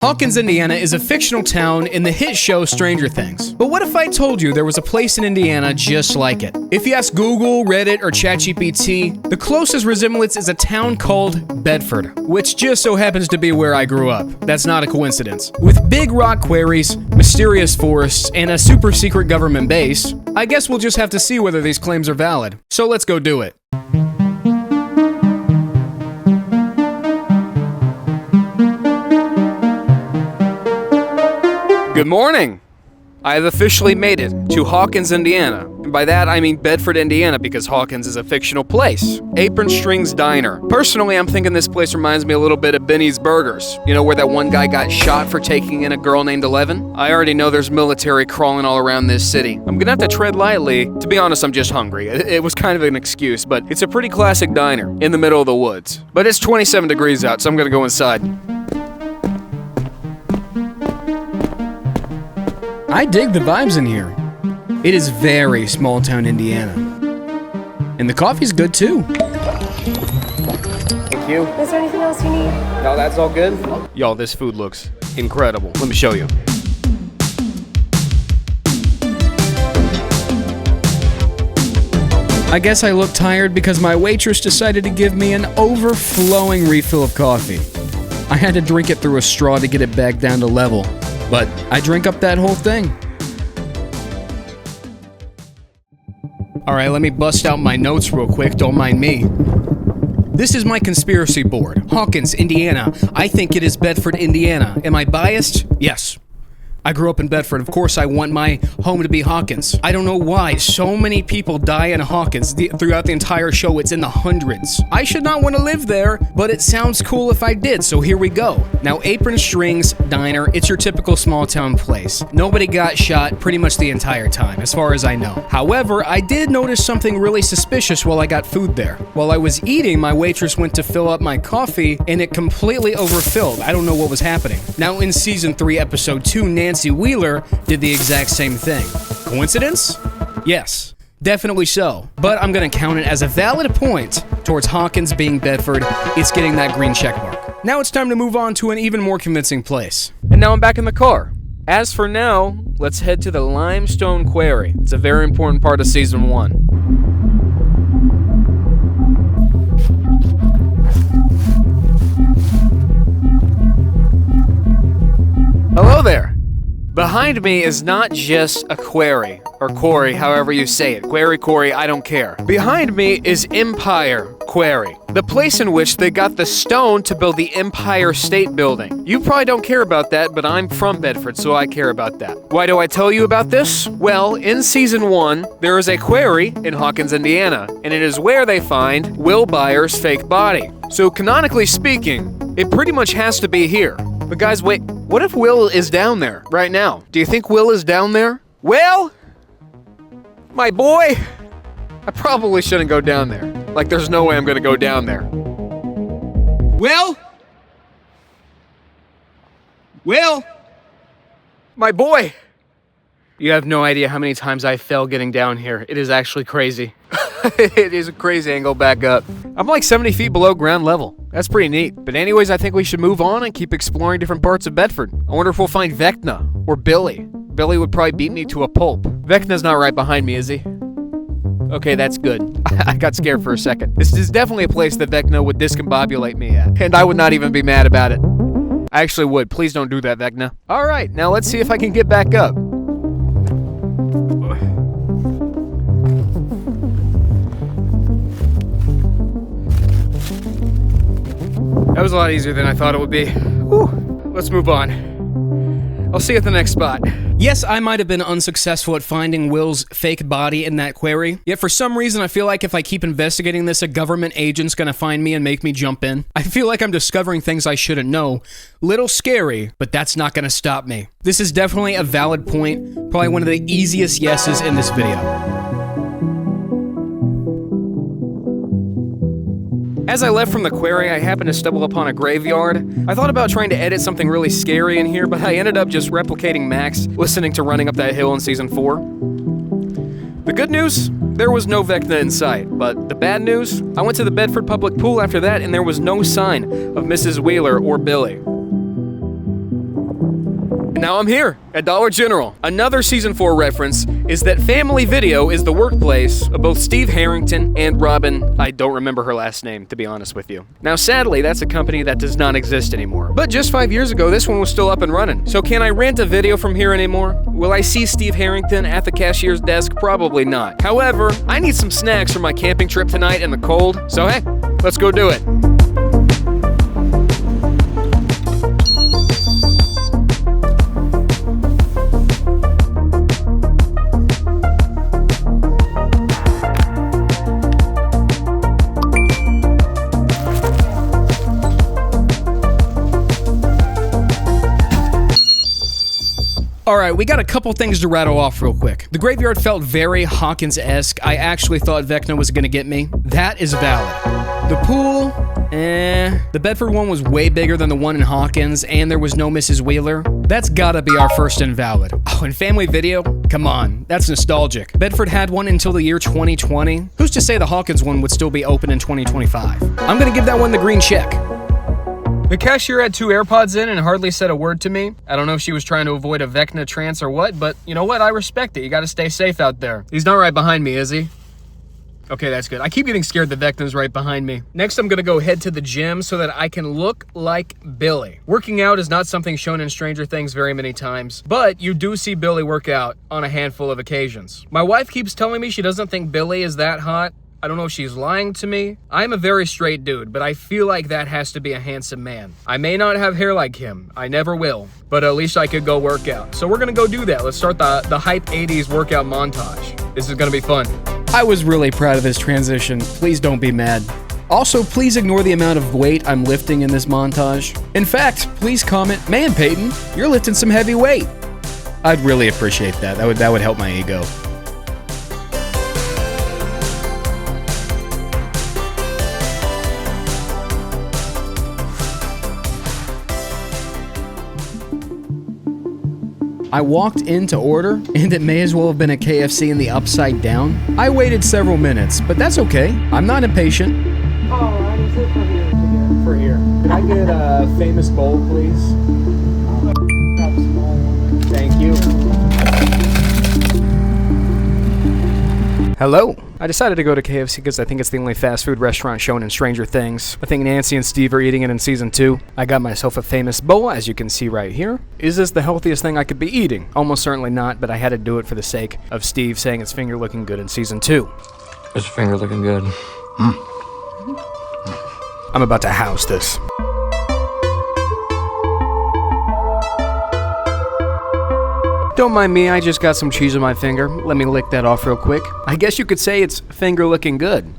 Hawkins, Indiana is a fictional town in the hit show Stranger Things. But what if I told you there was a place in Indiana just like it? If you ask Google, Reddit, or ChatGPT, the closest resemblance is a town called Bedford, which just so happens to be where I grew up. That's not a coincidence. With big rock quarries, mysterious forests, and a super secret government base, I guess we'll just have to see whether these claims are valid. So let's go do it. Good morning! I have officially made it to Hawkins, Indiana. And by that, I mean Bedford, Indiana, because Hawkins is a fictional place. Apron Strings Diner. Personally, I'm thinking this place reminds me a little bit of Benny's Burgers. You know, where that one guy got shot for taking in a girl named Eleven? I already know there's military crawling all around this city. I'm gonna have to tread lightly. To be honest, I'm just hungry. It was kind of an excuse, but it's a pretty classic diner in the middle of the woods. But it's 27 degrees out, so I'm gonna go inside. I dig the vibes in here. It is very small town Indiana. And the coffee's good too. Thank you. Is there anything else you need? No, that's all good. Y'all, this food looks incredible. Let me show you. I guess I look tired because my waitress decided to give me an overflowing refill of coffee. I had to drink it through a straw to get it back down to level. But I drink up that whole thing. Alright, let me bust out my notes real quick, don't mind me. This is my conspiracy board. Hawkins, Indiana. I think it is Bedford, Indiana. Am I biased? Yes. I grew up in Bedford. Of course, I want my home to be Hawkins. I don't know why so many people die in Hawkins. Throughout the entire show, it's in the hundreds. I should not want to live there, but it sounds cool if I did, so here we go. Now, Apron Strings Diner, it's your typical small town place. Nobody got shot pretty much the entire time, as far as I know. However, I did notice something really suspicious while I got food there. While I was eating, my waitress went to fill up my coffee, and it completely overfilled. I don't know what was happening. Now, in Season 3, Episode 2, Nancy Wheeler did the exact same thing. Coincidence? Yes, definitely so. But I'm gonna count it as a valid point towards Hawkins being Bedford. It's getting that green check mark. Now it's time to move on to an even more convincing place. And now I'm back in the car. As for now, let's head to the Limestone Quarry. It's a very important part of Season 1. Hello there! Behind me is not just a quarry, or quarry, however you say it. Quarry, I don't care. Behind me is Empire Quarry, the place in which they got the stone to build the Empire State Building. You probably don't care about that, but I'm from Bedford, so I care about that. Why do I tell you about this? Well, in Season 1, there is a quarry in Hawkins, Indiana, and it is where they find Will Beyers' fake body. So canonically speaking, it pretty much has to be here. But guys, wait, what if Will is down there right now? Do you think Will is down there? Will? My boy? I probably shouldn't go down there. Like, there's no way I'm gonna go down there. Will? Will? My boy? You have no idea how many times I fell getting down here. It is actually crazy. It is a crazy angle back up. I'm like 70 feet below ground level. That's pretty neat. But anyways, I think we should move on and keep exploring different parts of Bedford. I wonder if we'll find Vecna or Billy. Billy would probably beat me to a pulp. Vecna's not right behind me, is he? Okay, that's good. I got scared for a second. This is definitely a place that Vecna would discombobulate me at. And I would not even be mad about it. I actually would. Please don't do that, Vecna. Alright, now let's see if I can get back up. That was a lot easier than I thought it would be. Whew. Let's move on. I'll see you at the next spot. Yes, I might have been unsuccessful at finding Will's fake body in that quarry, yet for some reason I feel like if I keep investigating this, a government agent's gonna find me and make me jump in. I feel like I'm discovering things I shouldn't know. Little scary, but that's not gonna stop me. This is definitely a valid point, probably one of the easiest yeses in this video. As I left from the quarry, I happened to stumble upon a graveyard. I thought about trying to edit something really scary in here, but I ended up just replicating Max listening to Running Up That Hill in Season 4. The good news? There was no Vecna in sight, but the bad news? I went to the Bedford public pool after that and there was no sign of Mrs. Wheeler or Billy. Now I'm here at Dollar General. Another season 4 reference is that Family Video is the workplace of both Steve Harrington and Robin. I don't remember her last name, to be honest with you. Now, sadly, that's a company that does not exist anymore. But just 5 years ago, this one was still up and running. So can I rent a video from here anymore? Will I see Steve Harrington at the cashier's desk? Probably not. However, I need some snacks for my camping trip tonight in the cold. So hey, let's go do it. Alright, we got a couple things to rattle off real quick. The graveyard felt very Hawkins-esque. I actually thought Vecna was gonna get me. That is valid. The pool, the Bedford one was way bigger than the one in Hawkins, and there was no Mrs. Wheeler. That's gotta be our first invalid. Oh, and Family Video? Come on, that's nostalgic. Bedford had one until the year 2020. Who's to say the Hawkins one would still be open in 2025? I'm gonna give that one the green check. The cashier had 2 AirPods in and hardly said a word to me. I don't know if she was trying to avoid a Vecna trance or what, but you know what? I respect it. You gotta stay safe out there. He's not right behind me, is he? Okay, that's good. I keep getting scared that Vecna's right behind me. Next, I'm gonna go head to the gym so that I can look like Billy. Working out is not something shown in Stranger Things very many times, but you do see Billy work out on a handful of occasions. My wife keeps telling me she doesn't think Billy is that hot. I don't know if she's lying to me. I'm a very straight dude, but I feel like that has to be a handsome man. I may not have hair like him. I never will. But at least I could go work out. So we're gonna go do that. Let's start the hype 80s workout montage. This is gonna be fun. I was really proud of this transition. Please don't be mad. Also, please ignore the amount of weight I'm lifting in this montage. In fact, please comment, "Man, Peyton, you're lifting some heavy weight." I'd really appreciate that. That would help my ego. I walked in to order, and it may as well have been a KFC in the upside down. I waited several minutes, but that's okay. I'm not impatient. Oh, I need it for here. For here. Can I get a famous bowl, please? Thank you. Hello. I decided to go to KFC because I think it's the only fast food restaurant shown in Stranger Things. I think Nancy and Steve are eating it in season 2. I got myself a famous bowl, as you can see right here. Is this the healthiest thing I could be eating? Almost certainly not, but I had to do it for the sake of Steve saying his finger looking good in season 2. Is your finger looking good? I'm about to house this. Don't mind me, I just got some cheese on my finger. Let me lick that off real quick. I guess you could say it's finger looking good.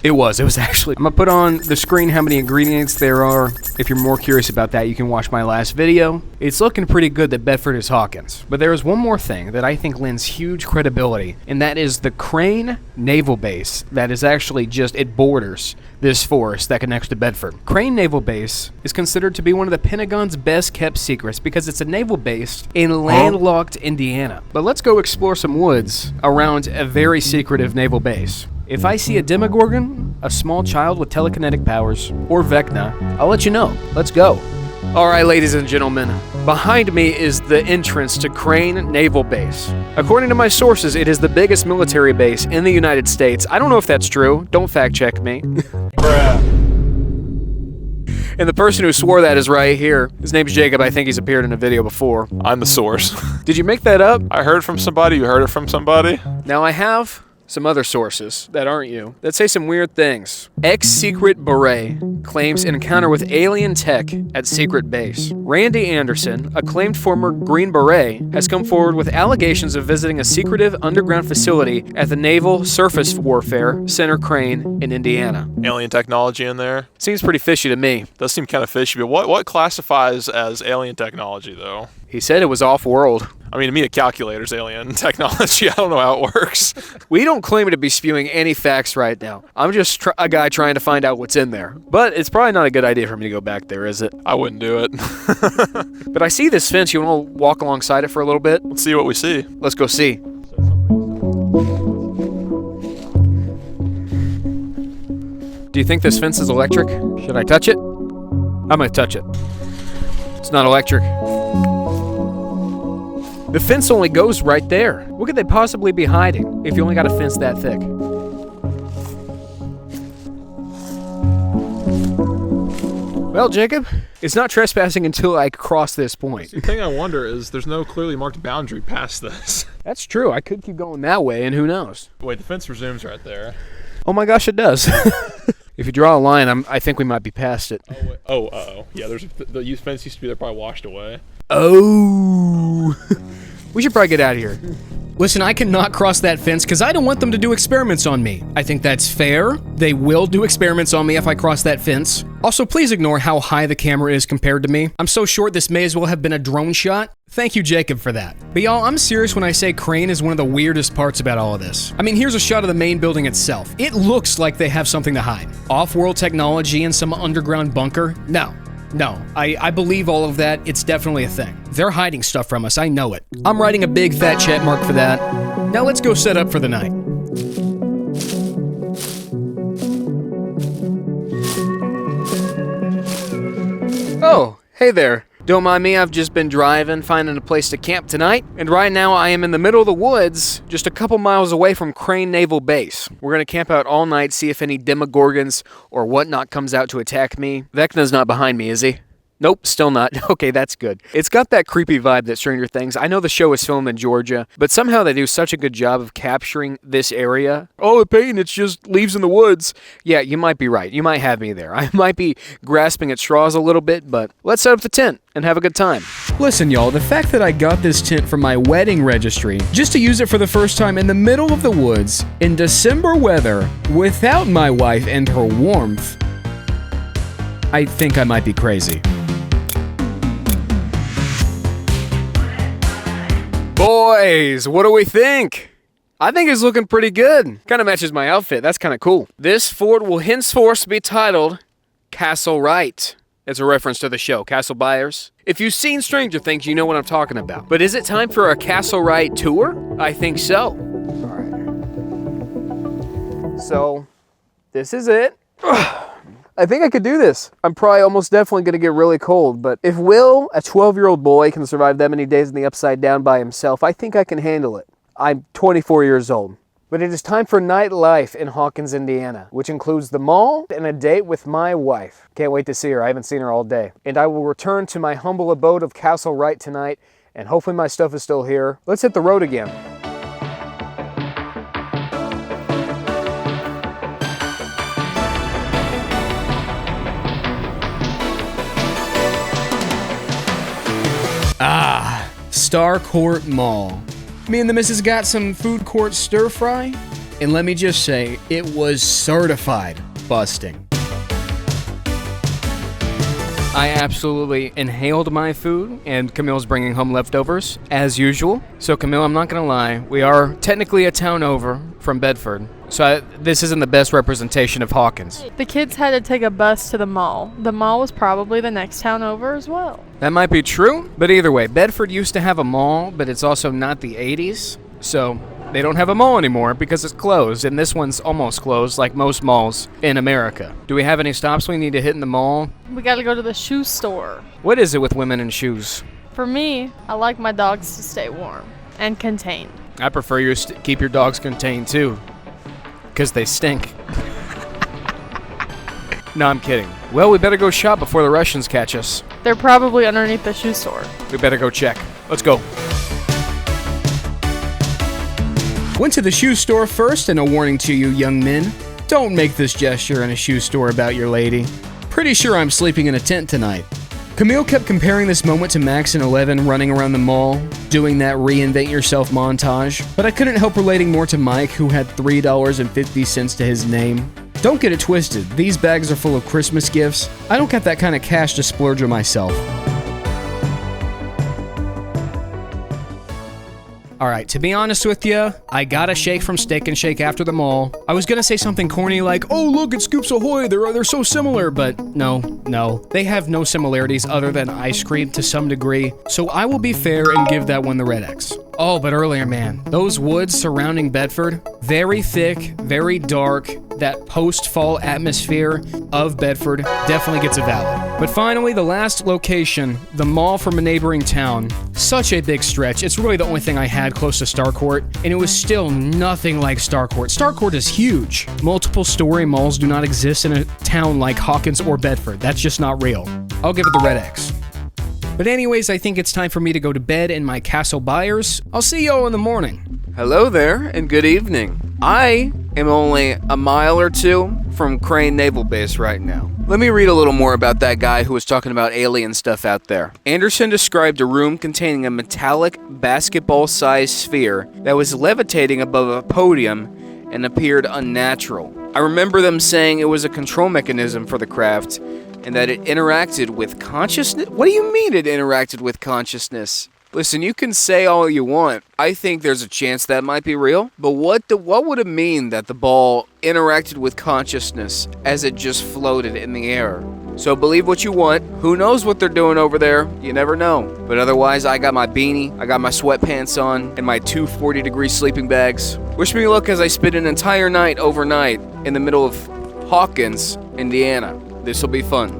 It was actually. I'm gonna put on the screen how many ingredients there are. If you're more curious about that, you can watch my last video. It's looking pretty good that Bedford is Hawkins. But there is one more thing that I think lends huge credibility, and that is the Crane Naval Base that is actually just, it borders this forest that connects to Bedford. Crane Naval Base is considered to be one of the Pentagon's best kept secrets because it's a naval base in landlocked Indiana. But let's go explore some woods around a very secretive naval base. If I see a Demogorgon, a small child with telekinetic powers, or Vecna, I'll let you know. Let's go. Alright, ladies and gentlemen, behind me is the entrance to Crane Naval Base. According to my sources, it is the biggest military base in the United States. I don't know if that's true. Don't fact check me. And the person who swore that is right here. His name's Jacob. I think he's appeared in a video before. I'm the source. Did you make that up? I heard from somebody. You heard it from somebody? Now I have some other sources that aren't you that say some weird things. Ex-Secret Beret claims encounter with alien tech at secret base. Randy Anderson, acclaimed former Green Beret, has come forward with allegations of visiting a secretive underground facility at the Naval Surface Warfare Center Crane in Indiana. Alien technology in there? Seems pretty fishy to me. Does seem kind of fishy, but what classifies as alien technology, though? He said it was off-world. I mean, to me, a calculator's alien technology. I don't know how it works. We don't claim to be spewing any facts right now. I'm just a guy trying to find out what's in there. But it's probably not a good idea for me to go back there, is it? I wouldn't do it. But I see this fence. You want to walk alongside it for a little bit? Let's see what we see. Let's go see. Do you think this fence is electric? Should I touch it? I'm gonna touch it. It's not electric. The fence only goes right there. What could they possibly be hiding if you only got a fence that thick? Well, Jacob, it's not trespassing until I cross this point. The thing I wonder is there's no clearly marked boundary past this. That's true. I could keep going that way, and who knows? Wait, the fence resumes right there. Oh my gosh, it does. If you draw a line, I think we might be past it. Oh, wait. Oh, uh-oh. Yeah, the fence used to be there, probably washed away. Oh. We should probably get out of here. Listen, I cannot cross that fence because I don't want them to do experiments on me. I think that's fair. They will do experiments on me if I cross that fence. Also, please ignore how high the camera is compared to me. I'm so short this may as well have been a drone shot. Thank you, Jacob, for that. But y'all, I'm serious when I say Crane is one of the weirdest parts about all of this. I mean, here's a shot of the main building itself. It looks like they have something to hide. Off-world technology in some underground bunker? No, I believe all of that. It's definitely a thing. They're hiding stuff from us, I know it. I'm writing a big fat check mark for that. Now let's go set up for the night. Oh, hey there. Don't mind me, I've just been driving, finding a place to camp tonight, and right now I am in the middle of the woods, just a couple miles away from Crane Naval Base. We're gonna camp out all night, see if any demogorgons or whatnot comes out to attack me. Vecna's not behind me, is he? Nope, still not. Okay, that's good. It's got that creepy vibe that Stranger Things. I know the show is filmed in Georgia, but somehow they do such a good job of capturing this area. Oh, Peyton, it's just leaves in the woods. Yeah, you might be right. You might have me there. I might be grasping at straws a little bit, but let's set up the tent and have a good time. Listen, y'all, the fact that I got this tent from my wedding registry just to use it for the first time in the middle of the woods in December weather without my wife and her warmth, I think I might be crazy. Boys, what do we think? I think it's looking pretty good. Kind of matches my outfit. That's kind of cool. This fort will henceforth be titled Castle Wright. It's a reference to the show, Castle Beyers. If you've seen Stranger Things, you know what I'm talking about. But is it time for a Castle Wright tour? I think so. All right. So, this is it. I think I could do this. I'm probably almost definitely going to get really cold, but if Will, a 12-year-old boy, can survive that many days in the Upside Down by himself, I think I can handle it. I'm 24 years old. But it is time for nightlife in Hawkins, Indiana, which includes the mall and a date with my wife. Can't wait to see her. I haven't seen her all day. And I will return to my humble abode of Castle Wright tonight, and hopefully my stuff is still here. Let's hit the road again. Starcourt Mall. Me and the missus got some food court stir fry, and let me just say, it was certified busting. I absolutely inhaled my food, and Camille's bringing home leftovers, as usual. So Camille, I'm not gonna lie, we are technically a town over from Bedford, so this isn't the best representation of Hawkins. The kids had to take a bus to the mall. The mall was probably the next town over as well. That might be true, but either way, Bedford used to have a mall, but it's also not the 80s, so they don't have a mall anymore because it's closed, and this one's almost closed like most malls in America. Do we have any stops we need to hit in the mall? We gotta go to the shoe store. What is it with women and shoes? For me, I like my dogs to stay warm and contained. I prefer you to keep your dogs contained too, because they stink. No, I'm kidding. Well, we better go shop before the Russians catch us. They're probably underneath the shoe store. We better go check. Let's go. Went to the shoe store first, and a warning to you young men. Don't make this gesture in a shoe store about your lady. Pretty sure I'm sleeping in a tent tonight. Camille kept comparing this moment to Max and 11 running around the mall, doing that reinvent yourself montage, but I couldn't help relating more to Mike, who had $3.50 to his name. Don't get it twisted, these bags are full of Christmas gifts. I don't got that kind of cash to splurge on myself. Alright, to be honest with you, I got a shake from Steak and Shake after the mall. I was gonna say something corny like, oh look, it's Scoops Ahoy, they're so similar, but no. They have no similarities other than ice cream to some degree, so I will be fair and give that one the red X. Oh, but earlier, man, those woods surrounding Bedford, very thick, very dark. That post-fall atmosphere of Bedford definitely gets a valid. But finally, the last location, the mall from a neighboring town. Such a big stretch. It's really the only thing I had close to Starcourt, and it was still nothing like Starcourt. Starcourt is huge. Multiple story malls do not exist in a town like Hawkins or Bedford. That's just not real. I'll give it the red X. But anyways, I think it's time for me to go to bed in my castle Beyers. I'll see y'all in the morning. Hello there, and good evening. I am only a mile or two from Crane Naval Base right now. Let me read a little more about that guy who was talking about alien stuff out there. Anderson described a room containing a metallic basketball-sized sphere that was levitating above a podium and appeared unnatural. I remember them saying it was a control mechanism for the craft and that it interacted with consciousness. What do you mean it interacted with consciousness? Listen, you can say all you want. I think there's a chance that might be real. But what would it mean that the ball interacted with consciousness as it just floated in the air? So believe what you want. Who knows what they're doing over there? You never know. But otherwise, I got my beanie, I got my sweatpants on, and my two 40-degree sleeping bags. Wish me luck as I spend an entire night overnight in the middle of Hawkins, Indiana. This'll be fun.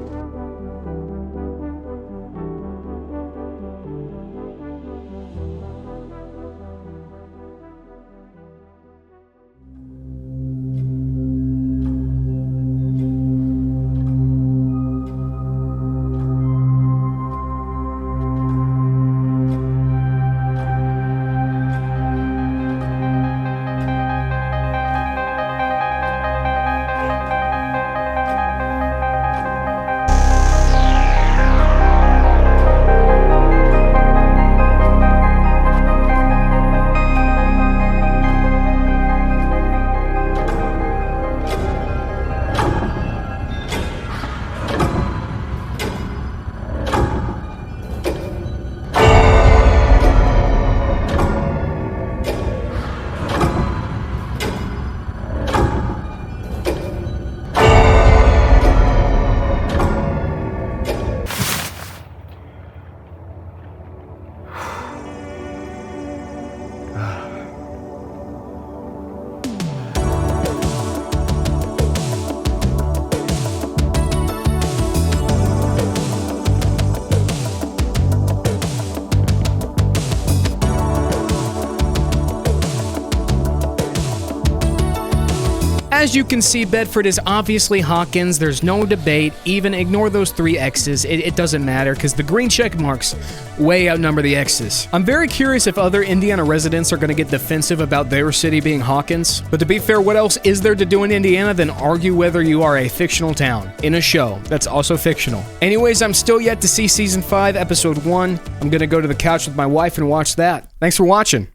As you can see, Bedford is obviously Hawkins. There's no debate. Even ignore those 3 X's. It doesn't matter because the green check marks way outnumber the X's. I'm very curious if other Indiana residents are going to get defensive about their city being Hawkins. But to be fair, what else is there to do in Indiana than argue whether you are a fictional town in a show that's also fictional? Anyways, I'm still yet to see Season 5, Episode 1. I'm going to go to the couch with my wife and watch that. Thanks for watching.